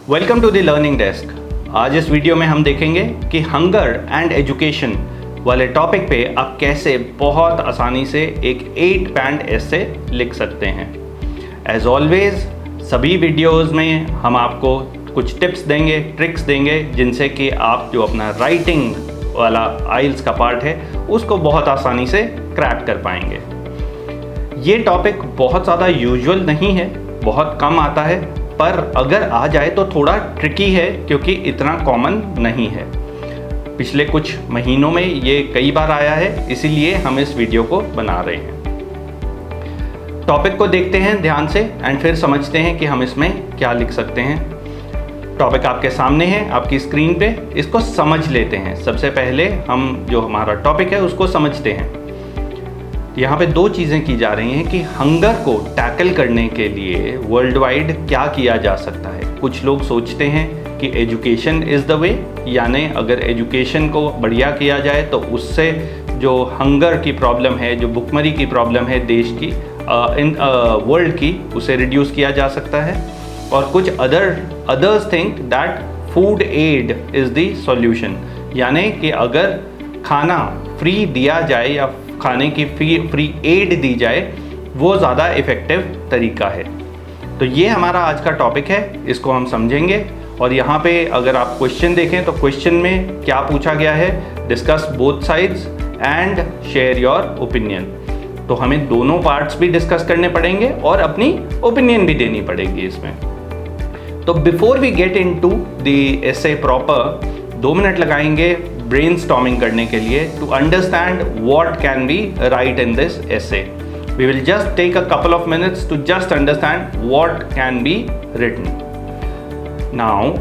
Welcome to the learning desk. आज इस video में हम देखेंगे कि हंगर एंड एजुकेशन वाले टॉपिक पे आप कैसे बहुत आसानी से एक 8 पैंड एसे लिख सकते हैं। एज ऑलवेज सभी वीडियोस में हम आपको कुछ टिप्स देंगे, ट्रिक्स देंगे, जिनसे कि आप जो अपना राइटिंग वाला आइल्स का पार्ट है उसको बहुत आसानी से क्रैक कर पाएंगे। ये टॉपिक बहुत ज़्यादा यूजुअल नहीं है, बहुत कम आता है, पर अगर आ जाए तो थोड़ा ट्रिकी है क्योंकि इतना कॉमन नहीं है। पिछले कुछ महीनों में ये कई बार आया है, इसीलिए हम इस वीडियो को बना रहे हैं। टॉपिक को देखते हैं ध्यान से एंड फिर समझते हैं कि हम इसमें क्या लिख सकते हैं। टॉपिक आपके सामने है, आपकी स्क्रीन पे, इसको समझ लेते हैं। सबसे पहले हम जो हमारा टॉपिक है उसको समझते हैं। यहाँ पे दो चीज़ें की जा रही हैं कि हंगर को टैकल करने के लिए वर्ल्ड वाइड क्या किया जा सकता है। कुछ लोग सोचते हैं कि एजुकेशन इज़ द वे, यानी अगर एजुकेशन को बढ़िया किया जाए तो उससे जो हंगर की प्रॉब्लम है, जो भुखमरी की प्रॉब्लम है देश की, इन वर्ल्ड की, उसे रिड्यूस किया जा सकता है। और कुछ others think that food aid is the solution, यानी कि अगर खाना फ्री दिया जाए या खाने की फ्री एड दी जाए वो ज़्यादा इफ़ेक्टिव तरीका है। तो ये हमारा आज का टॉपिक है, इसको हम समझेंगे। और यहाँ पे अगर आप क्वेश्चन देखें तो क्वेश्चन में क्या पूछा गया है, discuss both sides and share your opinion. तो हमें दोनों पार्ट्स भी डिस्कस करने पड़ेंगे और अपनी ओपिनियन भी देनी पड़ेगी इसमें। तो before we get into the essay proper, 2 minute लगाएंगे ब्रेनस्टॉर्मिंग करने के लिए to understand what can be write in this essay. We will just take a couple of minutes to just understand what can be written. Now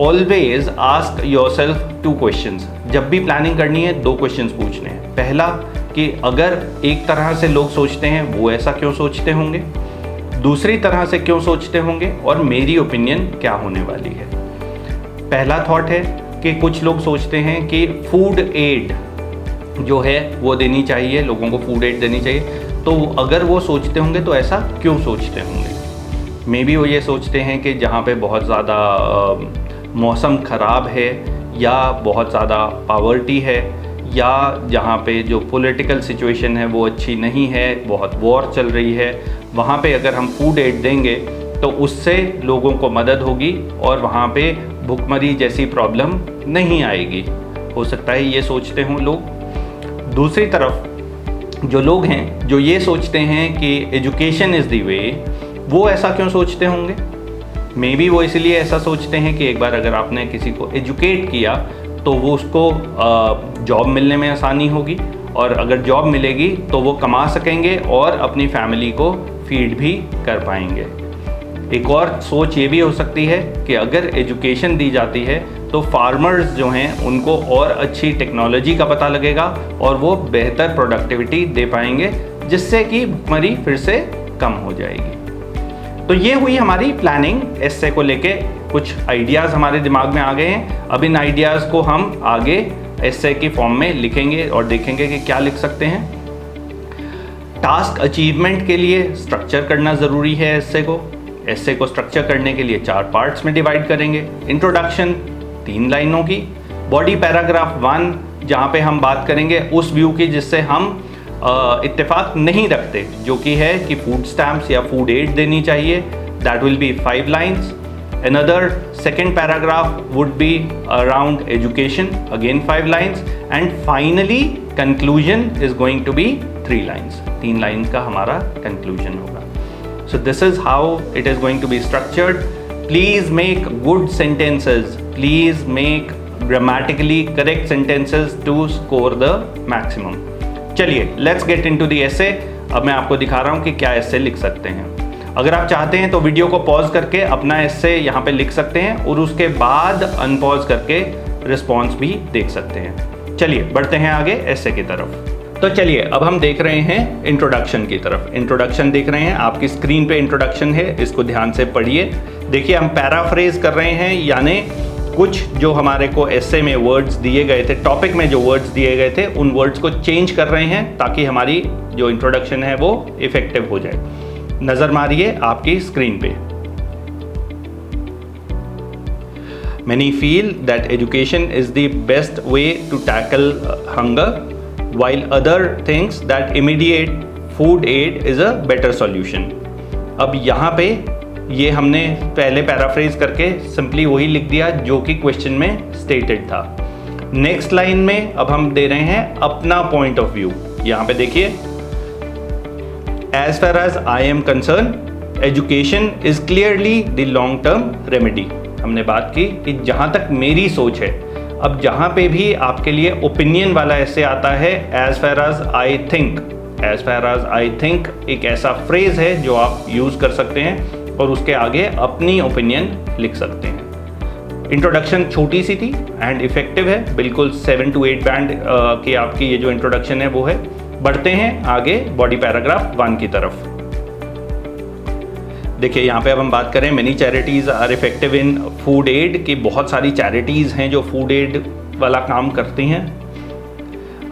always ask yourself 2 questions. जब भी planning करनी है 2 questions पूछने हैं। पहला कि अगर एक तरह से लोग सोचते हैं वो ऐसा क्यों सोचते होंगे, दूसरी तरह से क्यों सोचते होंगे, और मेरी ओपिनियन क्या होने वाली है। पहला थॉट है कि कुछ लोग सोचते हैं कि फूड एड जो है वो देनी चाहिए, लोगों को फूड एड देनी चाहिए। तो अगर वो सोचते होंगे तो ऐसा क्यों सोचते होंगे। मे बी वो ये सोचते हैं कि जहाँ पे बहुत ज़्यादा मौसम ख़राब है, या बहुत ज़्यादा पावर्टी है, या जहाँ पे जो पॉलिटिकल सिचुएशन है वो अच्छी नहीं है, बहुत वॉर चल रही है, वहाँ पे अगर हम फूड एड देंगे तो उससे लोगों को मदद होगी और वहाँ पे भुखमरी जैसी प्रॉब्लम नहीं आएगी। हो सकता है ये सोचते हों लोग। दूसरी तरफ जो लोग हैं जो ये सोचते हैं कि एजुकेशन इज़ द वे, वो ऐसा क्यों सोचते होंगे। मे बी वो इसलिए ऐसा सोचते हैं कि एक बार अगर आपने किसी को एजुकेट किया तो वो उसको जॉब मिलने में आसानी होगी, और अगर जॉब मिलेगी तो वो कमा सकेंगे और अपनी फैमिली को फीड भी कर पाएंगे। एक और सोच ये भी हो सकती है कि अगर एजुकेशन दी जाती है तो फार्मर्स जो हैं उनको और अच्छी टेक्नोलॉजी का पता लगेगा और वो बेहतर प्रोडक्टिविटी दे पाएंगे, जिससे कि भुखमरी फिर से कम हो जाएगी। तो ये हुई हमारी प्लानिंग। एसे को लेके कुछ आइडियाज़ हमारे दिमाग में आ गए हैं। अब इन आइडियाज़ को हम आगे एसे की फॉर्म में लिखेंगे और देखेंगे कि क्या लिख सकते हैं। टास्क अचीवमेंट के लिए स्ट्रक्चर करना ज़रूरी है। एसे को स्ट्रक्चर करने के लिए 4 पार्ट्स में डिवाइड करेंगे। इंट्रोडक्शन 3 लाइनों की, बॉडी पैराग्राफ 1 जहाँ पे हम बात करेंगे उस व्यू की जिससे हम इत्तेफाक नहीं रखते, जो कि है कि फूड स्टैम्प्स या फूड एड देनी चाहिए। That will be 5 lines. Another second paragraph would be around education, again 5 lines. And finally conclusion is going to be 3 lines. 3 lines का हमारा कंक्लूजन होगा। So this is how it is going to be structured. Please make good sentences. Please make grammatically correct sentences to score the maximum. चलिए, let's get into the essay. अब मैं आपको दिखा रहा हूँ कि क्या essay लिख सकते हैं। अगर आप चाहते हैं तो वीडियो को पॉज करके अपना essay यहाँ पे लिख सकते हैं और उसके बाद अनपॉज करके रिस्पॉन्स भी देख सकते हैं। चलिए बढ़ते हैं आगे essay की तरफ। तो चलिए अब हम देख रहे हैं इंट्रोडक्शन की तरफ। इंट्रोडक्शन देख रहे हैं, आपकी स्क्रीन पे इंट्रोडक्शन है, इसको ध्यान से पढ़िए। देखिए हम पैराफ्रेज कर रहे हैं, यानी कुछ जो हमारे को एसे में वर्ड्स दिए गए थे, टॉपिक में जो वर्ड्स दिए गए थे, उन वर्ड्स को चेंज कर रहे हैं ताकि हमारी जो इंट्रोडक्शन है वो इफेक्टिव हो जाए। नज़र मारिए आपकी स्क्रीन पे। Many feel that education is the best way to tackle hunger, while other thinks that immediate food aid is a better solution. अब यहाँ पे ये हमने पहले पैराफ्रेज करके सिंपली वही लिख दिया जो कि क्वेश्चन में स्टेटेड था। नेक्स्ट लाइन में अब हम दे रहे हैं अपना पॉइंट ऑफ व्यू। यहाँ पे देखिए, as far as I am concern education is clearly the long term remedy. हमने बात की कि जहाँ तक मेरी सोच है, अब जहाँ पे भी आपके लिए ओपिनियन वाला ऐसे आता है as far as I think, as far as I think एक ऐसा फ्रेज है जो आप यूज़ कर सकते हैं और उसके आगे अपनी ओपिनियन लिख सकते हैं। इंट्रोडक्शन छोटी सी थी एंड इफेक्टिव है, बिल्कुल 7 to 8 बैंड की आपकी ये जो इंट्रोडक्शन है वो है। बढ़ते हैं आगे बॉडी पैराग्राफ 1 की तरफ। देखिए यहाँ पे अब हम बात करें many charities are effective in food aid, कि बहुत सारी चैरिटीज़ हैं जो फूड एड वाला काम करती हैं।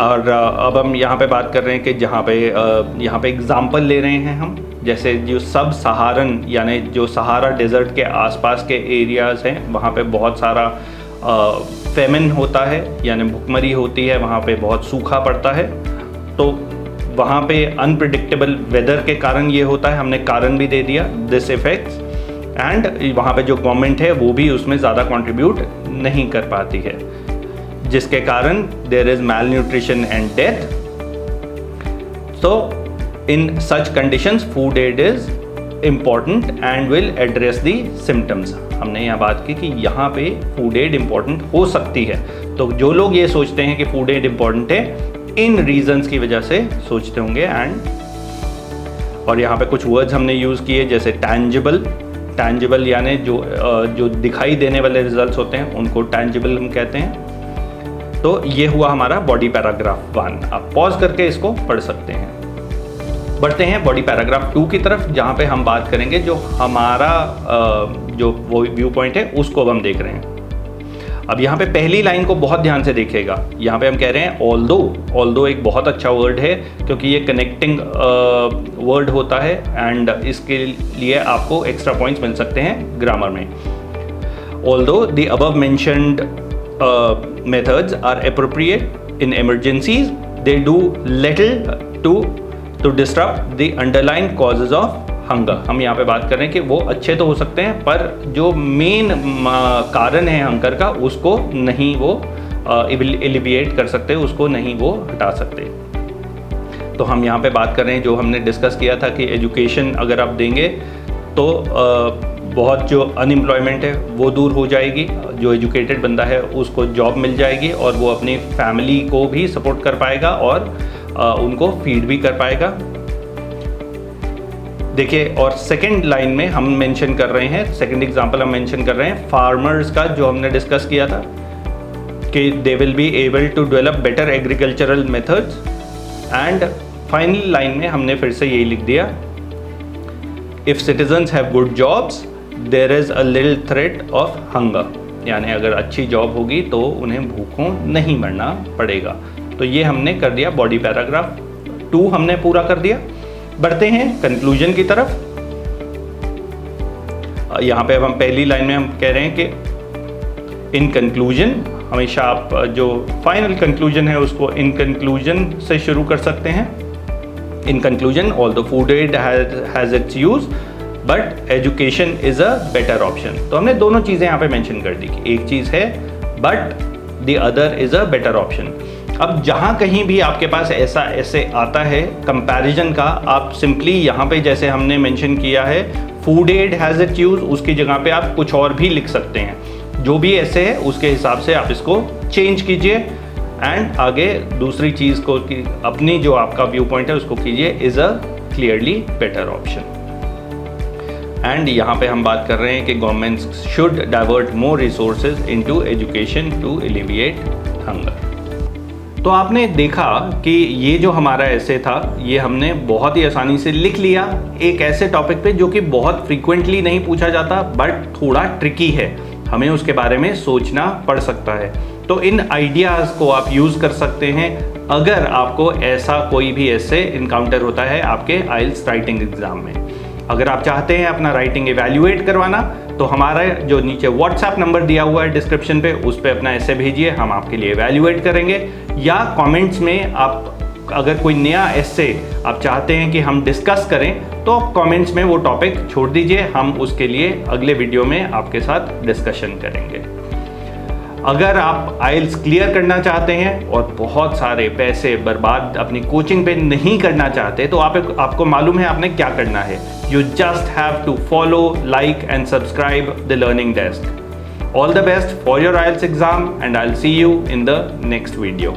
और अब हम यहाँ पे बात कर रहे हैं कि यहाँ पे एग्जांपल ले रहे हैं हम, जैसे जो सब सहारन यानी जो सहारा डेजर्ट के आसपास के एरियाज़ हैं वहाँ पे बहुत सारा फेमिन होता है यानी भुखमरी होती है, वहाँ पे बहुत सूखा पड़ता है। तो वहाँ पे अनप्रिडिक्टेबल वेदर के कारण ये होता है, हमने कारण भी दे दिया दिस इफेक्ट्स, एंड वहाँ पे जो गवर्नमेंट है वो भी उसमें ज़्यादा कंट्रीब्यूट नहीं कर पाती है, जिसके कारण there is malnutrition and death. So in such conditions food aid is important and will address the symptoms. हमने यहाँ बात की कि यहाँ पे फूड एड इम्पॉर्टेंट हो सकती है। तो जो लोग ये सोचते हैं कि फूड एड इम्पॉर्टेंट है, इन रीजंस की वजह से सोचते होंगे। एंड और यहाँ पे कुछ वर्ड्स हमने यूज़ किए जैसे टैंजिबल यानी जो दिखाई देने वाले रिजल्ट्स होते हैं उनको टैंजिबल हम कहते हैं। तो ये हुआ हमारा बॉडी पैराग्राफ 1। आप पॉज करके इसको पढ़ सकते हैं। बढ़ते हैं बॉडी पैराग्राफ 2 की तरफ, जहाँ पे हम बात करेंगे जो हमारा जो वो व्यू पॉइंट है उसको हम देख रहे हैं। अब यहाँ पे पहली लाइन को बहुत ध्यान से देखिएगा। यहाँ पे हम कह रहे हैं ऑल्दो एक बहुत अच्छा वर्ड है क्योंकि ये कनेक्टिंग वर्ड होता है एंड इसके लिए आपको एक्स्ट्रा पॉइंट्स मिल सकते हैं ग्रामर में। Although the above mentioned methods are appropriate in emergencies, they do little to disturb the underline causes of hunger. हम यहाँ पे बात कर रहे हैं कि वो अच्छे तो हो सकते हैं पर जो मेन कारण है हंगर का उसको नहीं वो एलिविएट कर सकते, उसको नहीं वो हटा सकते। तो हम यहाँ पे बात कर रहे हैं जो हमने डिस्कस किया था कि एजुकेशन अगर आप देंगे तो बहुत जो अनएम्प्लॉयमेंट है वो दूर हो जाएगी, जो एजुकेटेड बंदा है उसको जॉब मिल जाएगी और वो अपनी फैमिली को भी सपोर्ट कर पाएगा और उनको फीड भी कर पाएगा। देखिए, और सेकंड लाइन में हम मेंशन कर रहे हैं, सेकंड एग्जांपल हम मेंशन कर रहे हैं फार्मर्स का, जो हमने डिस्कस किया था कि they will be able to develop better agricultural methods. And final line में हमने फिर से यही लिख दिया, if citizens have good jobs there is a little threat of hunger, यानी अगर अच्छी जॉब होगी तो उन्हें भूखों नहीं मरना पड़ेगा। तो ये हमने कर दिया बॉडी पैराग्राफ 2 हमने पूरा कर दिया। बढ़ते हैं कंक्लूजन की तरफ। यहाँ पे अब हम पहली लाइन में हम कह रहे हैं कि इन कंक्लूजन, हमेशा आप जो फाइनल कंक्लूजन है उसको इन कंक्लूजन से शुरू कर सकते हैं। In conclusion, although food aid has its use but education is a better option. तो हमने दोनों चीज़ें यहाँ पे मेंशन कर दी कि एक चीज़ है but the other is a better option. अब जहाँ कहीं भी आपके पास ऐसे आता है कंपैरिजन का, आप सिंपली यहाँ पे जैसे हमने मेंशन किया है food aid has its use, उसकी जगह पे आप कुछ और भी लिख सकते हैं। जो भी ऐसे है उसके हिसाब से आप इसको चेंज कीजिए एंड आगे दूसरी चीज़ को अपनी जो आपका व्यू पॉइंट है उसको कीजिए is a clearly better option. And यहाँ पे हम बात कर रहे हैं कि government should divert more resources into education to alleviate hunger. तो आपने देखा कि ये जो हमारा ऐसे था ये हमने बहुत ही आसानी से लिख लिया एक ऐसे टॉपिक पे जो कि बहुत फ्रीक्वेंटली नहीं पूछा जाता बट थोड़ा ट्रिकी है, हमें उसके बारे में सोचना पड़ सकता है। तो इन आइडियाज़ को आप यूज़ कर सकते हैं अगर आपको ऐसा कोई भी ऐसे इनकाउंटर होता है आपके आइल्स राइटिंग एग्ज़ाम में। अगर आप चाहते हैं अपना राइटिंग इवैल्यूएट करवाना तो हमारा जो नीचे व्हाट्सएप नंबर दिया हुआ है डिस्क्रिप्शन पे, उस पर अपना ऐसे भेजिए, हम आपके लिए इवैल्यूएट करेंगे। या कमेंट्स में आप अगर कोई नया एस्से आप चाहते हैं कि हम डिस्कस करें तो आप कमेंट्स में वो टॉपिक छोड़ दीजिए, हम उसके लिए अगले वीडियो में आपके साथ डिस्कशन करेंगे। अगर आप आइल्स क्लियर करना चाहते हैं और बहुत सारे पैसे बर्बाद अपनी कोचिंग पे नहीं करना चाहते तो आपको मालूम है आपने क्या करना है। You just have to follow, like and subscribe the learning desk. All the best for your IELTS exam and I will see you in the next video.